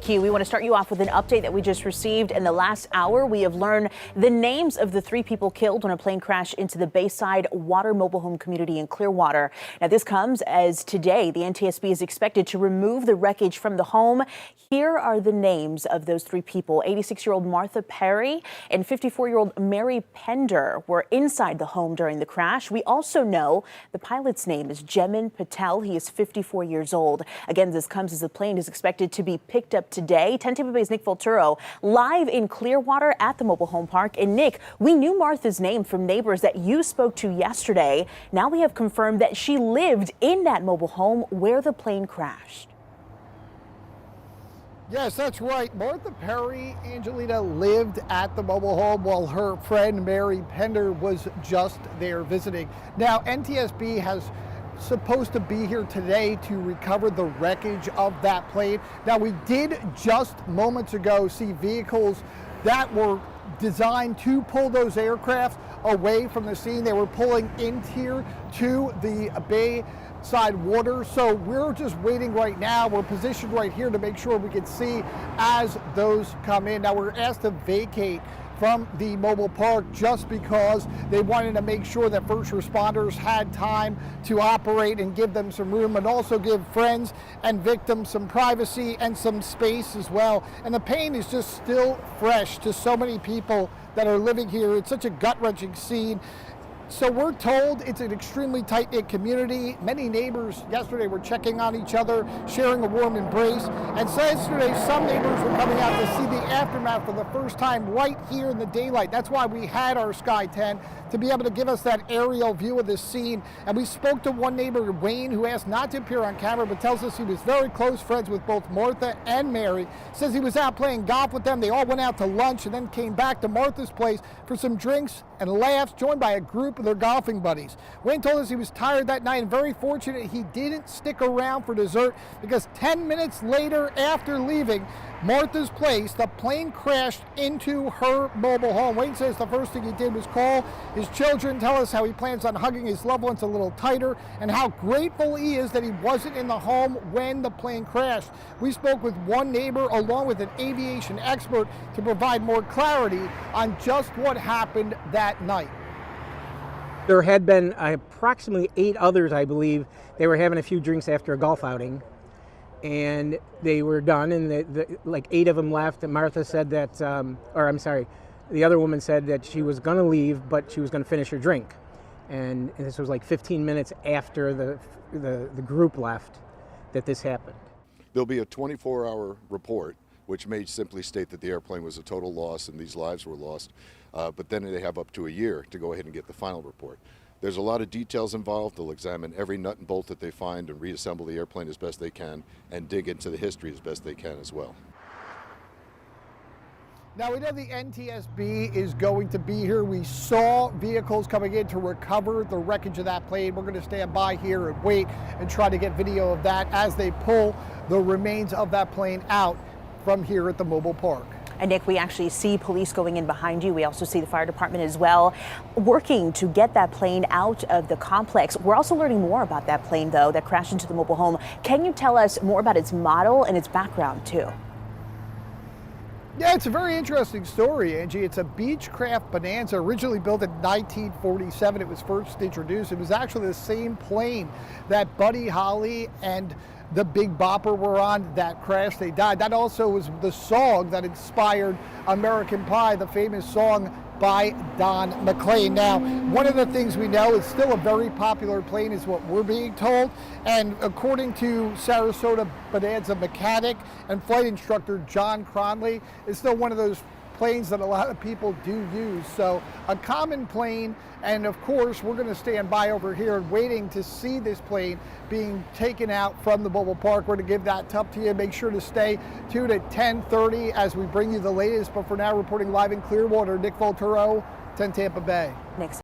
We want to start you off with an update that we just received. In the last hour, we have learned the names of the 3 people killed when a plane crashed into the Bayside Water mobile home community in Clearwater. Now, this comes as today the NTSB is expected to remove the wreckage from the home. Here are the names of those 3 people. 86-year-old Martha Perry and 54-year-old Mary Pender were inside the home during the crash. We also know the pilot's name is Jemin Patel. He is 54 years old. Again, this comes as the plane is expected to be picked up today. 10 Tampa Bay's Nick Volturo live in Clearwater at the mobile home park. And Nick, we knew Martha's name from neighbors that you spoke to yesterday. Now we have confirmed that she lived in that mobile home where the plane crashed. Yes, that's right. Martha Perry, Angelina, lived at the mobile home while her friend Mary Pender was just there visiting. Now, NTSB has supposed to be here today to recover the wreckage of that plane. Now, we did just moments ago see vehicles that were designed to pull those aircraft away from the scene. They were pulling in here to the Bayside water. So we're just waiting right now. We're positioned right here to make sure we can see as those come in. Now, we're asked to vacate from the mobile park just because they wanted to make sure that first responders had time to operate and give them some room, and also give friends and victims some privacy and some space as well. And the pain is just still fresh to so many people that are living here. It's such a gut-wrenching scene. So we're told it's an extremely tight-knit community. Many neighbors yesterday were checking on each other, sharing a warm embrace. And so yesterday, some neighbors were coming out to see the aftermath for the first time right here in the daylight. That's why we had our Sky 10 to be able to give us that aerial view of this scene. And we spoke to one neighbor, Wayne, who asked not to appear on camera, but tells us he was very close friends with both Martha and Mary. Says he was out playing golf with them. They all went out to lunch and then came back to Martha's place for some drinks and laughs, joined by a group of their golfing buddies. Wayne told us he was tired that night and very fortunate he didn't stick around for dessert, because 10 minutes later, after leaving Martha's place, the plane crashed into her mobile home. Wayne says the first thing he did was call his children, tell us how he plans on hugging his loved ones a little tighter, and how grateful he is that he wasn't in the home when the plane crashed. We spoke with one neighbor along with an aviation expert to provide more clarity on just what happened that night. There had been approximately 8 others, I believe. They were having a few drinks after a golf outing, and they were done, and like 8 of them left. And Martha said that, the other woman said that she was going to leave, but she was going to finish her drink. And this was like 15 minutes after the group left that this happened. There'll be a 24-hour report, which may simply state that the airplane was a total loss and these lives were lost. But then they have up to a year to go ahead and get the final report. There's a lot of details involved. They'll examine every nut and bolt that they find and reassemble the airplane as best they can and dig into the history as best they can as well. Now, we know the NTSB is going to be here. We saw vehicles coming in to recover the wreckage of that plane. We're going to stand by here and wait and try to get video of that as they pull the remains of that plane out from here at the mobile park. And Nick, we actually see police going in behind you. We also see the fire department as well, working to get that plane out of the complex. We're also learning more about that plane, though, that crashed into the mobile home. Can you tell us more about its model and its background, too? Yeah, it's a very interesting story, Angie. It's a Beechcraft Bonanza, originally built in 1947. It was first introduced. It was actually the same plane that Buddy Holly and the Big Bopper were on that crashed. They died. That also was the song that inspired American Pie, the famous song by Don McLean. Now, one of the things we know, it's still a very popular plane is what we're being told. And according to Sarasota Bonanza mechanic and flight instructor John Cronley, it's still one of those planes that a lot of people do use. So a common plane, and of course we're going to stand by over here waiting to see this plane being taken out from the mobile park. We're going to give that up to you. Make sure to stay tuned at 10:30 as we bring you the latest. But for now, reporting live in Clearwater, Nick Volturo, 10 Tampa Bay. Nick.